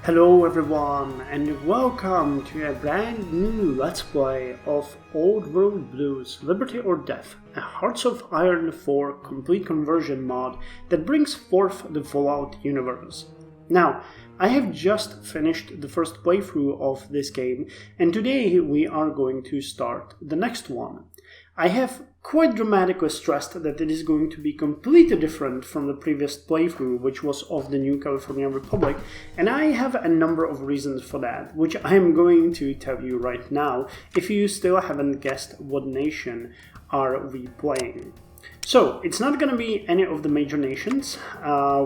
Hello everyone and welcome to a brand new Let's Play of Old World Blues Liberty or Death, a Hearts of Iron 4 complete conversion mod that brings forth the Fallout universe. Now, I have just finished the first playthrough of this game and today we are going to start the next one. I have quite dramatically stressed that it is going to be completely different from the previous playthrough, which was of the New California Republic, and I have a number of reasons for that, which I am going to tell you right now, if you still haven't guessed what nation are we playing. So, it's not going to be any of the major nations.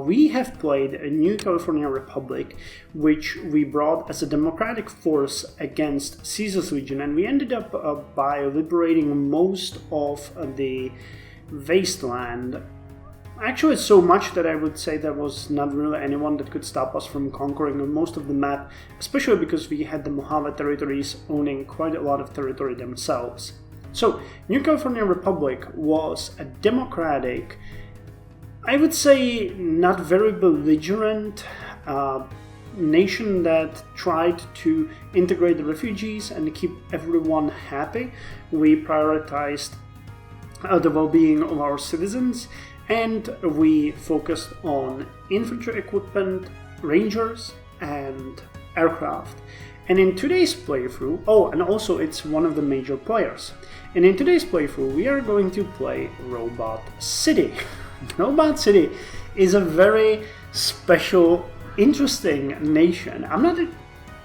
We have played a New California Republic, which we brought as a democratic force against Caesar's Legion, and we ended up by liberating most of the Wasteland. Actually, so much that I would say there was not really anyone that could stop us from conquering most of the map, especially because we had the Mojave territories owning quite a lot of territory themselves. So, New California Republic was a democratic, I would say not very belligerent nation that tried to integrate the refugees and keep everyone happy. We prioritized the well-being of our citizens and we focused on infantry equipment, rangers and aircraft. And in today's playthrough, and also it's one of the major players. And in today's playthrough, we are going to play Robot City. Robot City is a very special, interesting nation.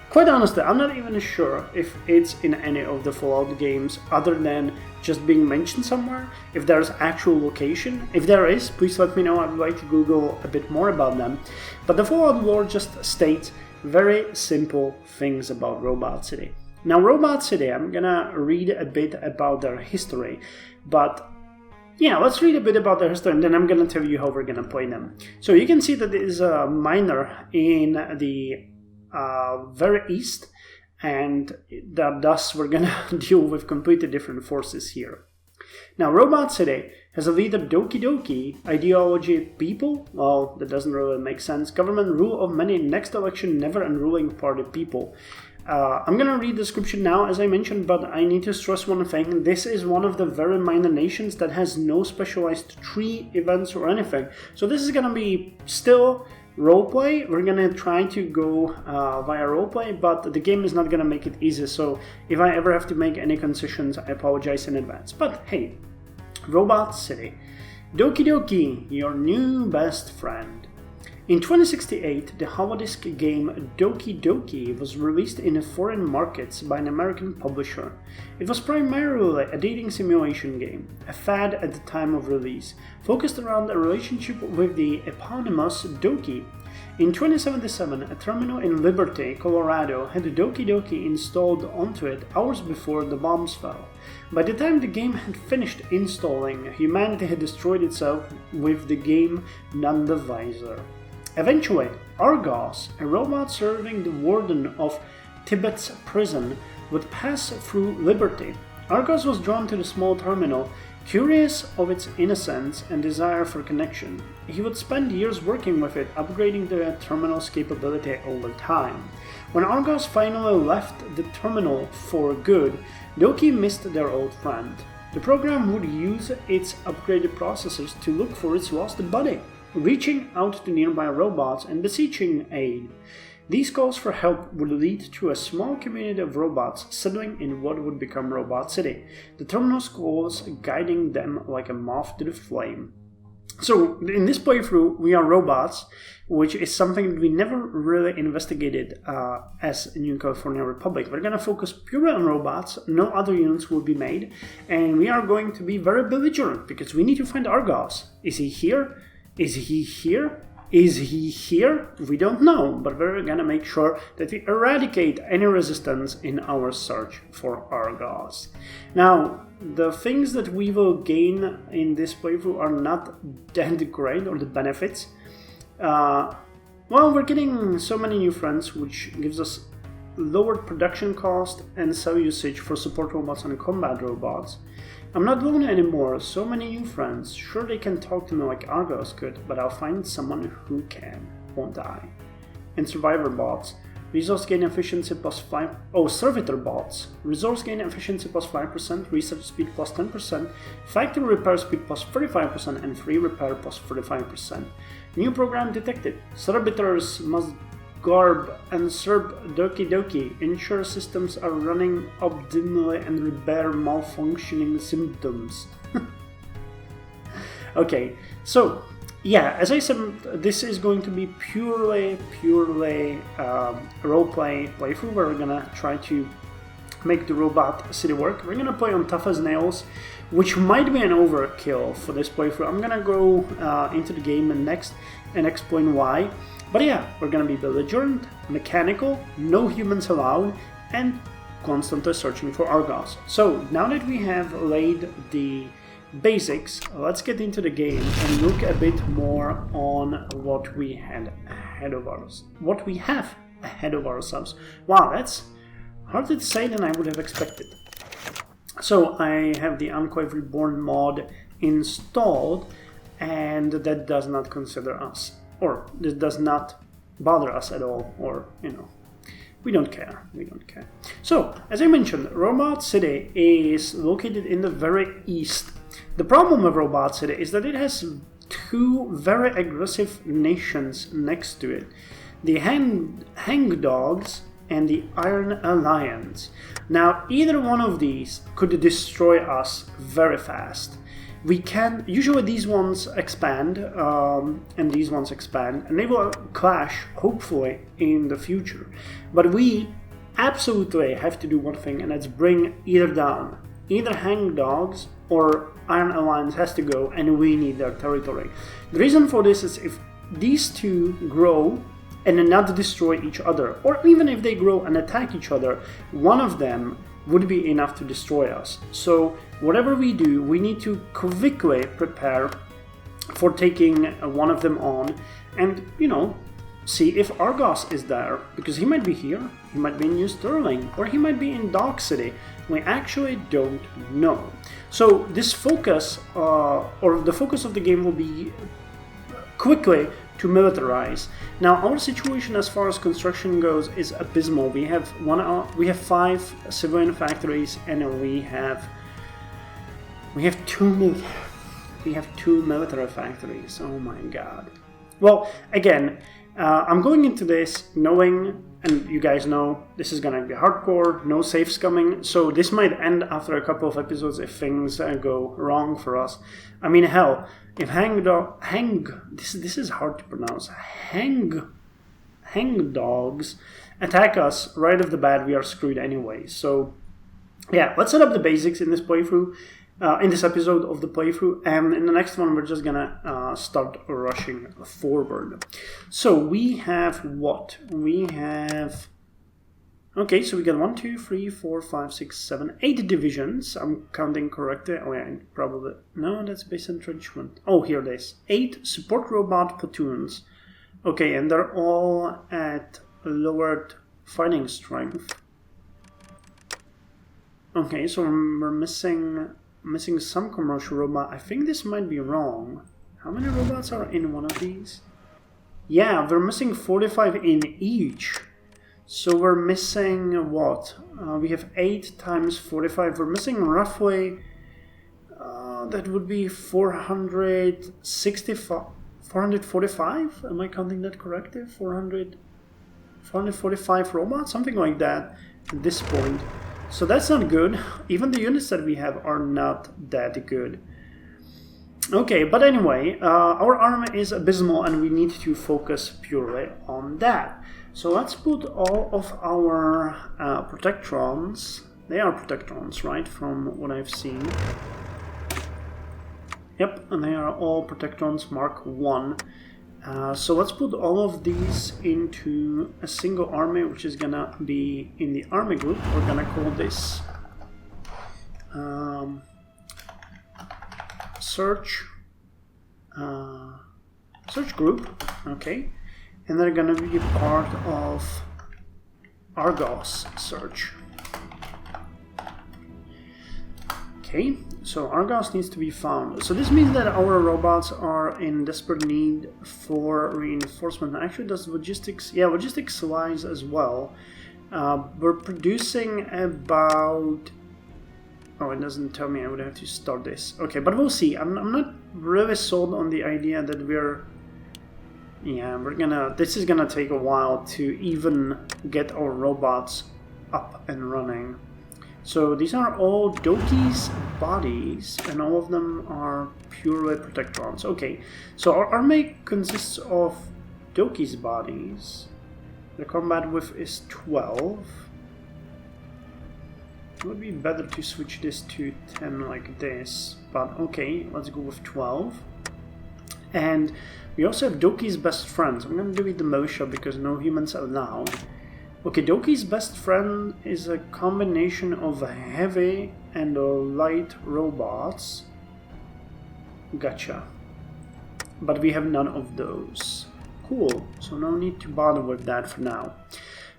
Quite honestly, I'm not even sure if it's in any of the Fallout games other than just being mentioned somewhere, if there's actual location. If there is, please let me know. I'd like to Google a bit more about them. But the Fallout lore just states very simple things about Robot City. Now, Robot City, I'm gonna read a bit about their history, but yeah, let's read a bit about their history and then I'm gonna tell you how we're gonna play them. So you can see that there is a miner in the very east, and thus we're gonna deal with completely different forces here. Now, Robot City has a leader Doki Doki, ideology people, well, that doesn't really make sense, government rule of many, next election never unruling party people. I'm gonna read the description now, as I mentioned, but I need to stress one thing. This is one of the very minor nations that has no specialized tree events or anything. So this is gonna be still roleplay. We're gonna try to go via roleplay, but the game is not gonna make it easy. So if I ever have to make any concessions, I apologize in advance. But hey, Robot City. Doki Doki, your new best friend. In 2068, the Havadisk game Doki Doki was released in foreign markets by an American publisher. It was primarily a dating simulation game, a fad at the time of release, focused around a relationship with the eponymous Doki. In 2077, a terminal in Liberty, Colorado had Doki Doki installed onto it hours before the bombs fell. By the time the game had finished installing, humanity had destroyed itself with the game none the wiser. Eventually, Argos, a robot serving the warden of Tibet's prison, would pass through Liberty. Argos was drawn to the small terminal, curious of its innocence and desire for connection. He would spend years working with it, upgrading the terminal's capability over time. When Argos finally left the terminal for good, Doki missed their old friend. The program would use its upgraded processors to look for its lost buddy, reaching out to nearby robots and beseeching aid. These calls for help would lead to a small community of robots settling in what would become Robot City, the terminal's calls guiding them like a moth to the flame. So, in this playthrough, we are robots, which is something that we never really investigated as New California Republic. We're going to focus purely on robots, no other units will be made, and we are going to be very belligerent because we need to find Argos. Is he here? Is he here? Is he here? We don't know, but we're gonna make sure that we eradicate any resistance in our search for Argos. Now, the things that we will gain in this playthrough are not that great, or the benefits. Well, we're getting so many new friends, which gives us lowered production cost and cell usage for support robots and combat robots. I'm not lonely anymore, so many new friends. Sure, they can talk to me like Argos could, but I'll find someone who can, won't I? and survivor bots. Resource gain efficiency plus 5. Oh, servitor bots. Resource gain efficiency plus 5%, research speed plus 10%, factory repair speed plus 35%, and free repair plus 35%. New program detected. Servitors must garb and serve doki doki, ensure systems are running optimally and repair malfunctioning symptoms. Okay, so yeah, as I said, this is going to be purely roleplay playthrough where we're gonna try to make the robot city work. We're gonna play on tough as nails, which might be an overkill for this playthrough. I'm gonna go into the game next and explain why. But yeah, we're gonna be belligerent, mechanical, no humans allowed, and constantly searching for Argos. So now that we have laid the basics, let's get into the game and look a bit more on what we have ahead of ourselves. Wow, that's harder to say than I would have expected. So I have the Enclave Reborn mod installed, and that does not consider us, or this does not bother us at all, or we don't care. So, as I mentioned, Robot City is located in the very east. The problem with Robot City is that it has two very aggressive nations next to it. The Hangdogs and the Iron Alliance. Now, either one of these could destroy us very fast. Usually these ones expand, and these ones expand, and they will clash, hopefully, in the future. But we absolutely have to do one thing, and that's bring either down. Either Hangdogs or Iron Alliance has to go, and we need their territory. The reason for this is if these two grow and not destroy each other, or even if they grow and attack each other, one of them would be enough to destroy us. So whatever we do, we need to quickly prepare for taking one of them on, and see if Argos is there, because he might be here, he might be in New Sterling, or he might be in Dark City. We actually don't know. So this focus, or the focus of the game, will be quickly to militarize. Now, our situation as far as construction goes is abysmal. We have 5 civilian factories, and we have 2 military factories. Oh my god. Well, again, I'm going into this knowing, and you guys know, this is gonna be hardcore, no safes coming, so this might end after a couple of episodes if things go wrong for us. I mean, hell, if this is hard to pronounce, Hangdogs attack us right off the bat, we are screwed anyway. So yeah, let's set up the basics in this playthrough, in this episode of the playthrough, and in the next one we're just gonna start rushing forward. So we have what? We have... Okay, so we got 1, 2, 3, 4, 5, 6, 7, 8 divisions. I'm counting correctly. Oh yeah, probably... No, that's base entrenchment. Oh, here it is. 8 support robot platoons. Okay, and they're all at lowered fighting strength. Okay, so we're missing some commercial robot. I think this might be wrong. How many robots are in one of these? Yeah, we're missing 45 in each. So we're missing what? We have 8 times 45. We're missing roughly, that would be 445? Am I counting that correctly? 445 robots? Something like that at this point. So that's not good. Even the units that we have are not that good. Okay, but anyway, our army is abysmal and we need to focus purely on that. So let's put all of our protectrons. They are protectrons, right? From what I've seen. Yep, and they are all protectrons Mark 1. So let's put all of these into a single army, which is gonna be in the army group. We're gonna call this search group. Okay. And they're gonna be a part of Argos search. Okay, so Argos needs to be found. So this means that our robots are in desperate need for reinforcement. Actually, does logistics? Yeah, logistics wise as well. We're producing about... Oh, it doesn't tell me. I would have to start this. Okay, but we'll see. I'm not really sold on the idea that we're... Yeah, this is gonna take a while to even get our robots up and running. So these are all Doki's bodies, and all of them are purely Protectrons. Okay, so our army consists of Doki's bodies. The combat width is 12. It would be better to switch this to 10 like this, but okay, let's go with 12. And we also have Doki's best friends. I'm going to do it the militia because no humans allowed. Okay, Doki's best friend is a combination of heavy and light robots. Gotcha. But we have none of those. Cool, so no need to bother with that for now.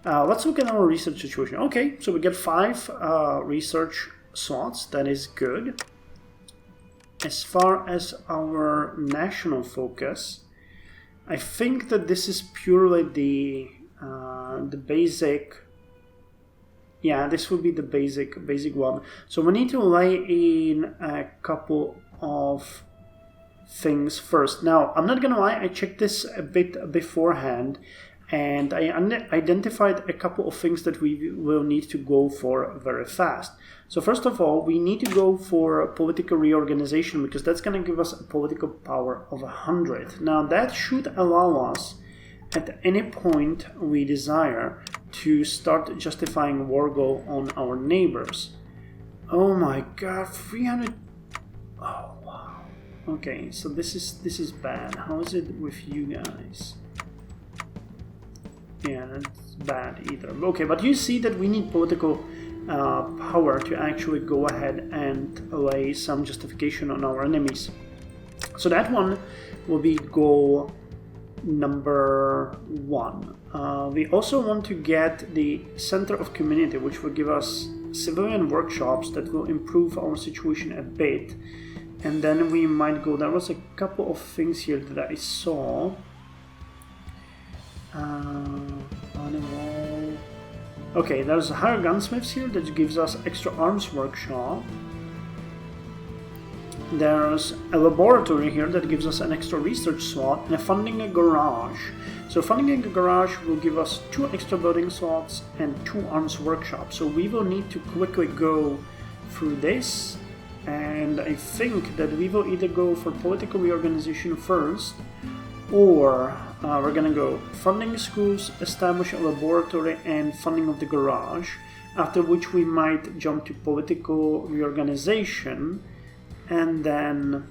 Let's look at our research situation. Okay, so we get 5 research slots. That is good. As far as our national focus, I think that this is purely the basic. Yeah, this would be the basic one. So we need to lay in a couple of things first. Now, I'm not gonna lie, I checked this a bit beforehand, and I identified a couple of things that we will need to go for very fast. So first of all, we need to go for political reorganization because that's going to give us a political power of 100. Now that should allow us at any point we desire to start justifying war goal on our neighbors. Oh my god, 300... Oh wow. Okay, so this is bad. How is it with you guys? Yeah, that's bad either. Okay, but you see that we need political power to actually go ahead and lay some justification on our enemies. So that one will be goal number 1. We also want to get the center of community, which will give us civilian workshops that will improve our situation a bit. And then we might go... There was a couple of things here that I saw. On the wall. Okay, there's a higher gunsmiths here that gives us extra arms workshop. There's a laboratory here that gives us an extra research slot and a funding a garage. So funding a garage will give us 2 extra building slots and 2 arms workshops. So we will need to quickly go through this, and I think that we will either go for political reorganization first, or we're gonna go funding schools, establish a laboratory, and funding of the garage, after which we might jump to political reorganization, and then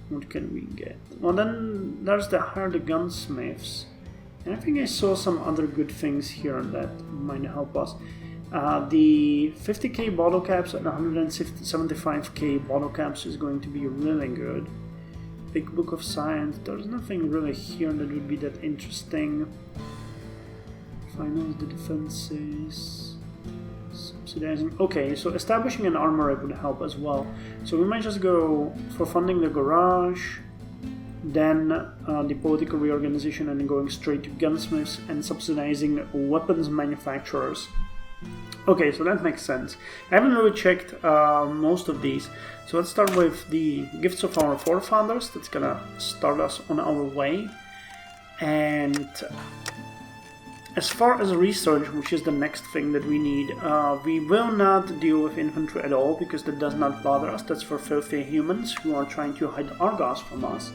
what can we get? Well, then there's the hire the gunsmiths, and I think I saw some other good things here that might help us. The 50k bottle caps and 175k bottle caps is going to be really good. Big Book of Science, there's nothing really here that would be that interesting. Finance the defenses. Subsidizing. Okay, so establishing an armory would help as well. So we might just go for funding the garage, then the political reorganization, and going straight to gunsmiths and subsidizing weapons manufacturers. Okay, so that makes sense. I haven't really checked most of these. So let's start with the gifts of our forefathers. That's gonna start us on our way. And as far as research, which is the next thing that we need, we will not deal with infantry at all because that does not bother us. That's for filthy humans who are trying to hide Argos from us.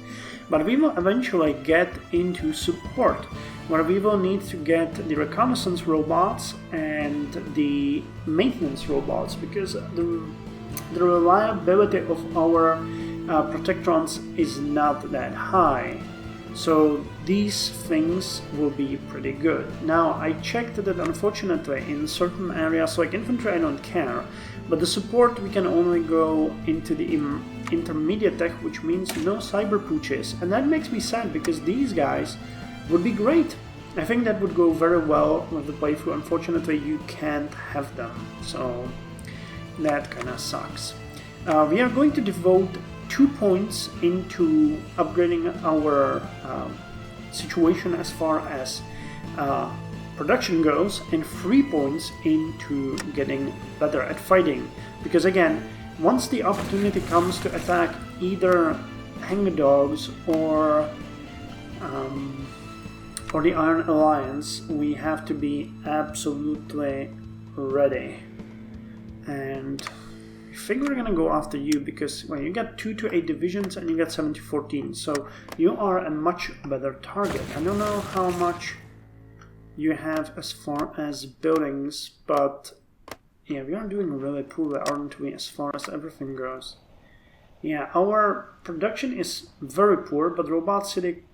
But we will eventually get into support, where we will need to get the reconnaissance robots and the maintenance robots, because the reliability of our Protectrons is not that high. So these things will be pretty good. Now, I checked that unfortunately in certain areas, like infantry I don't care, but the support we can only go into the intermediate tech, which means no cyber pooches, and that makes me sad because these guys would be great. I think that would go very well with the playthrough. Unfortunately, you can't have them. So that kind of sucks. We are going to devote 2 points into upgrading our situation as far as production goes, and 3 points into getting better at fighting. Because again, once the opportunity comes to attack either hangdogs or the Iron Alliance, we have to be absolutely ready. And I think we're gonna go after you because well, you got 2 to 8 divisions and you got 7 to 14, so you are a much better target. I don't know how much you have as far as buildings, but yeah, we are doing really poorly, aren't we, as far as everything goes. Yeah, our production is very poor, but Robot City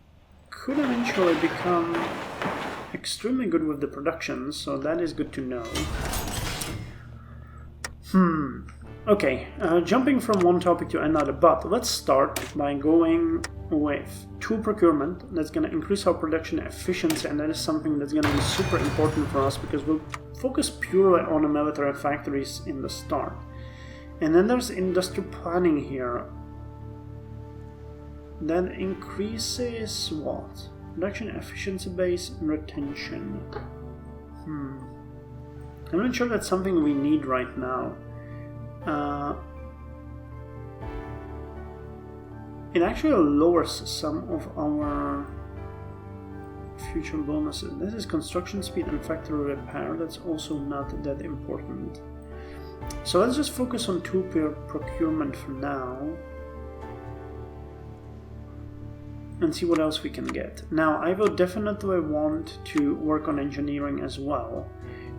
could eventually become extremely good with the production, so that is good to know. Okay, jumping from one topic to another, but let's start by going with tool procurement. That's going to increase our production efficiency, and that is something that's going to be super important for us because we'll focus purely on the military factories in the start. And then there's industrial planning here. That increases what? Production efficiency base and retention. I'm not sure that's something we need right now. It actually lowers some of our future bonuses. This is construction speed and factory repair. That's also not that important. So let's just focus on tool procurement for now and see what else we can get. Now, I will definitely want to work on engineering as well,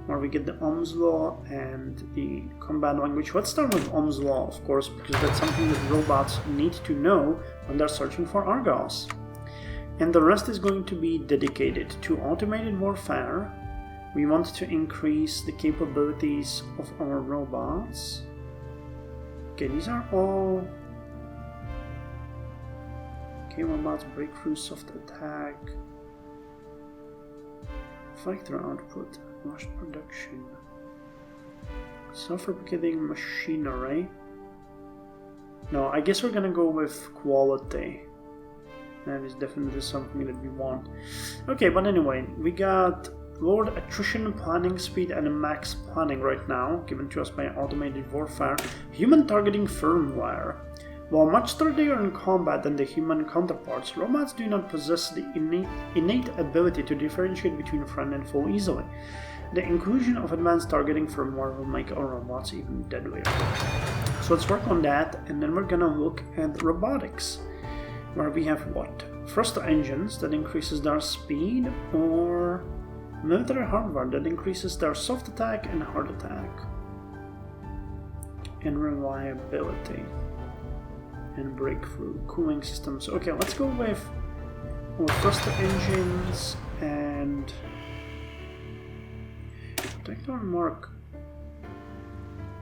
where we get the Ohm's Law and the combat language. Let's start with Ohm's Law, of course, because that's something that robots need to know when they're searching for Argos. And the rest is going to be dedicated to automated warfare. We want to increase the capabilities of our robots. Okay, these are all... Okay, robots, breakthrough, soft attack, factory output, rushed production, self-replicating machinery. No, I guess we're gonna go with quality. That is definitely something that we want. Okay, but anyway, we got lowered attrition planning speed and a max planning right now, given to us by automated warfare. Human targeting firmware. While much sturdier in combat than the human counterparts, robots do not possess the innate ability to differentiate between friend and foe easily. The inclusion of advanced targeting firmware will make our robots even deadlier. So let's work on that, and then we're gonna look at robotics, where we have what? Thruster engines that increases their speed, or military hardware that increases their soft attack and hard attack, and reliability. And breakthrough cooling systems. Okay, let's go with thruster engines and Protector Mark.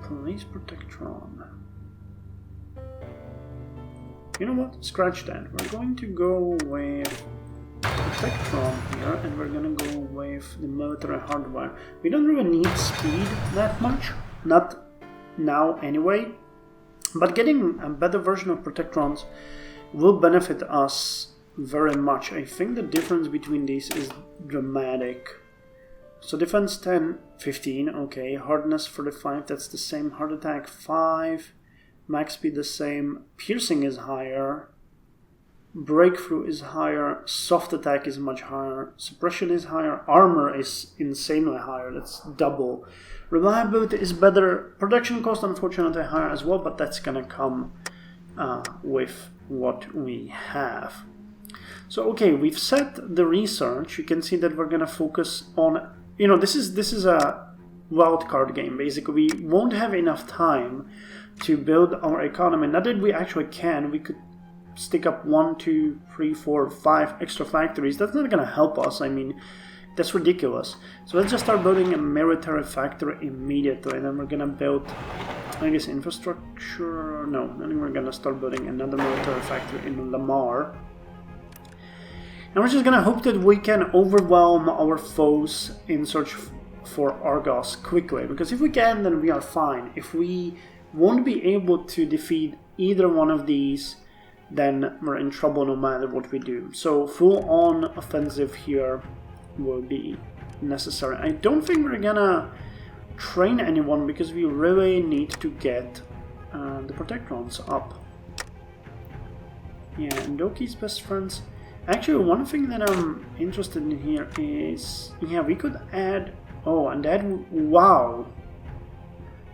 Police Protectron. You know what? Scratch that. We're going to go with Protectron here, and we're gonna go with the military hardware. We don't really need speed that much. Not now anyway. But getting a better version of Protectrons will benefit us very much. I think the difference between these is dramatic. So defense 10, 15, okay. Hardness 45, that's the same. Hard attack 5. Max speed the same. Piercing is higher. Breakthrough is higher. Soft attack is much higher. Suppression is higher. Armor is insanely higher. That's double. Reliability is better. Production cost, unfortunately, higher as well, but that's gonna come with what we have. So, okay, we've set the research. You can see that we're gonna focus on, you know, this is a wildcard game. Basically, we won't have enough time to build our economy. Not that we actually can. We could stick up 1, 2, 3, 4, 5 extra factories. That's not gonna help us. I mean, that's ridiculous. So let's just start building a military factory immediately, and then we're gonna build, I guess, infrastructure. No, then we're gonna start building another military factory in Lamar. And we're just gonna hope that we can overwhelm our foes in search for Argos quickly, because if we can, then we are fine. If we won't be able to defeat either one of these, then we're in trouble no matter what we do. So full-on offensive here will be necessary. I don't think we're gonna train anyone because we really need to get the Protectrons up. Yeah, and Doki's best friends. Actually, one thing that I'm interested in here is, yeah, we could add, oh, and that, wow.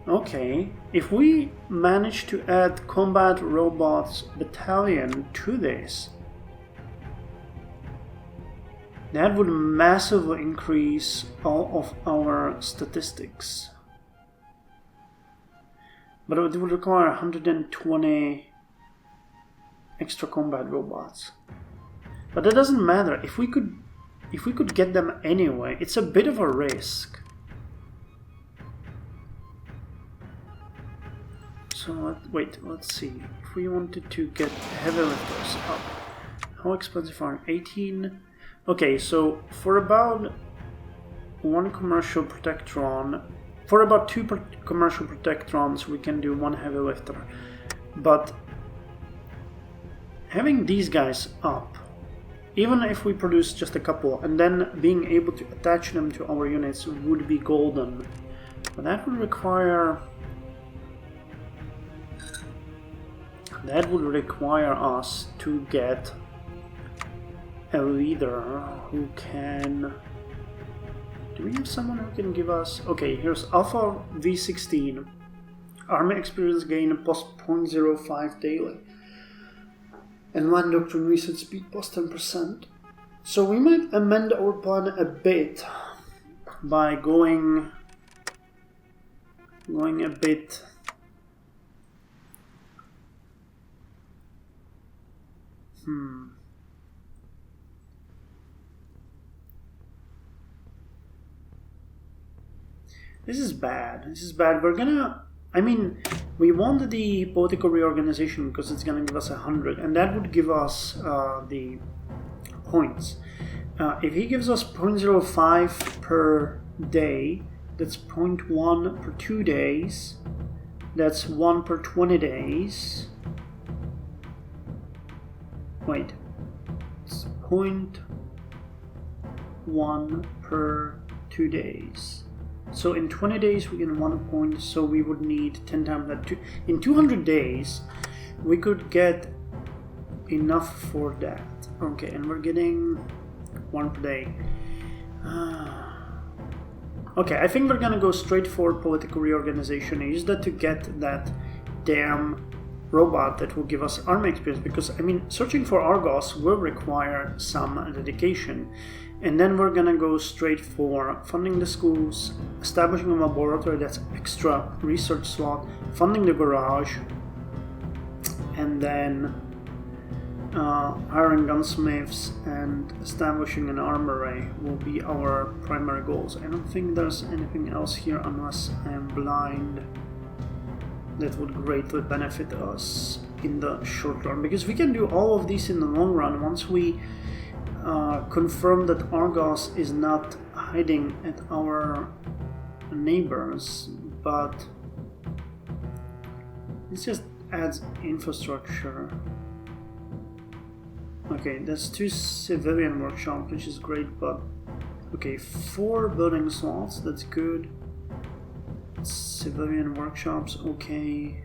Okay, if we manage to add Combat Robots Battalion to this, that would massively increase all of our statistics. But it would require 120 extra combat robots. But that doesn't matter. If we could get them anyway, it's a bit of a risk. So wait, let's see. If we wanted to get heavy lifters up, how expensive are 18? Okay, so for about one commercial Protectron, for about two commercial Protectrons, we can do one heavy lifter. But having these guys up, even if we produce just a couple, and then being able to attach them to our units would be golden. But that would require us to get a leader who can... Do we have someone who can give us... Okay, here's Alpha V16. Army experience gain plus 0.05 daily. And land doctrine research speed plus 10%. So we might amend our plan a bit by going a bit... This is bad. This is bad. We're gonna... I mean, we want the political reorganization because it's gonna give us 100, and that would give us the points. If he gives us 0.05 per day, that's 0.1 per 2 days, that's 1 per 20 days. Wait, it's 0.1 per 2 days. So in 20 days we get 1 point, so we would need 10 times that. In 200 days we could get enough for that. Okay, and we're getting 1 per day. Okay, I think we're gonna go straight for political reorganization and use that to get that damn robot that will give us army experience, because I mean, searching for Argos will require some dedication. And then we're gonna go straight for funding the schools, establishing a laboratory, that's extra research slot, funding the garage, and then hiring gunsmiths and establishing an armory will be our primary goals. I don't think there's anything else here unless I am blind that would greatly benefit us in the short run, because we can do all of these in the long run once we confirm that Argos is not hiding at our neighbors, but it just adds infrastructure. Okay, that's 2 civilian workshops, which is great, but okay, 4 building slots, that's good. Civilian workshops, okay.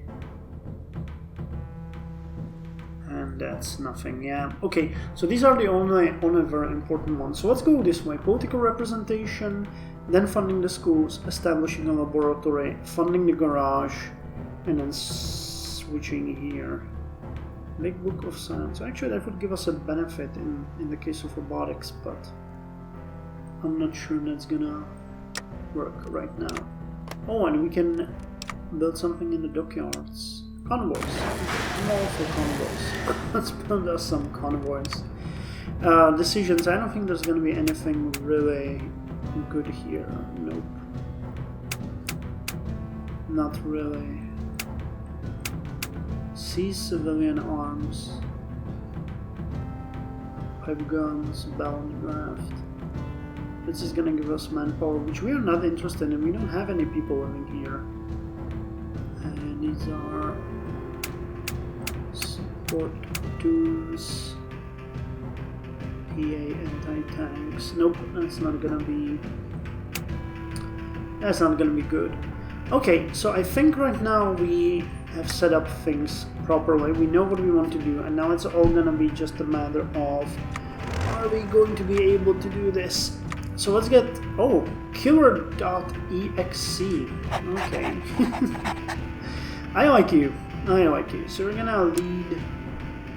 And that's nothing, yeah. Okay, so these are the only very important ones. So let's go this way. Political representation, then funding the schools, establishing a laboratory, funding the garage, and then switching here. Big Book of Science. Actually, that would give us a benefit in the case of robotics, but I'm not sure that's gonna work right now. Oh, and we can build something in the dockyards. Convoys. I'm all for convoys. Let's build us some convoys. Decisions. I don't think there's going to be anything really good here. Nope. Not really. Seize civilian arms. Pipe guns. Balance draft. This is gonna give us manpower, which we are not interested in. We don't have any people living here. And these are support tools, PA anti-tanks. Nope, that's not gonna be good. Okay, so I think right now we have set up things properly. We know what we want to do, and now it's all gonna be just a matter of, are we going to be able to do this? So let's get, oh, killer.exe. Okay. I like you. So we're gonna lead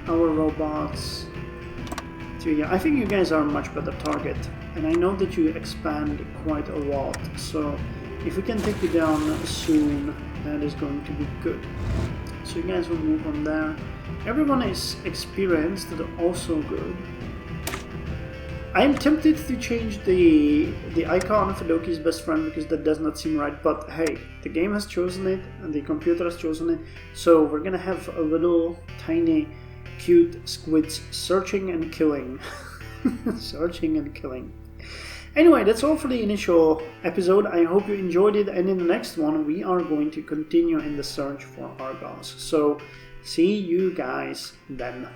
our robots to here. I think you guys are a much better target, and I know that you expand quite a lot, so if we can take you down soon, that is going to be good. So you guys will move on there. Everyone is experienced, that's also good. I am tempted to change the icon for Doki's best friend because that does not seem right, but hey, the game has chosen it and the computer has chosen it, so we're gonna have a little tiny cute squids searching and killing. Searching and killing. Anyway, that's all for the initial episode. I hope you enjoyed it, and in the next one we are going to continue in the search for Argos. So see you guys then.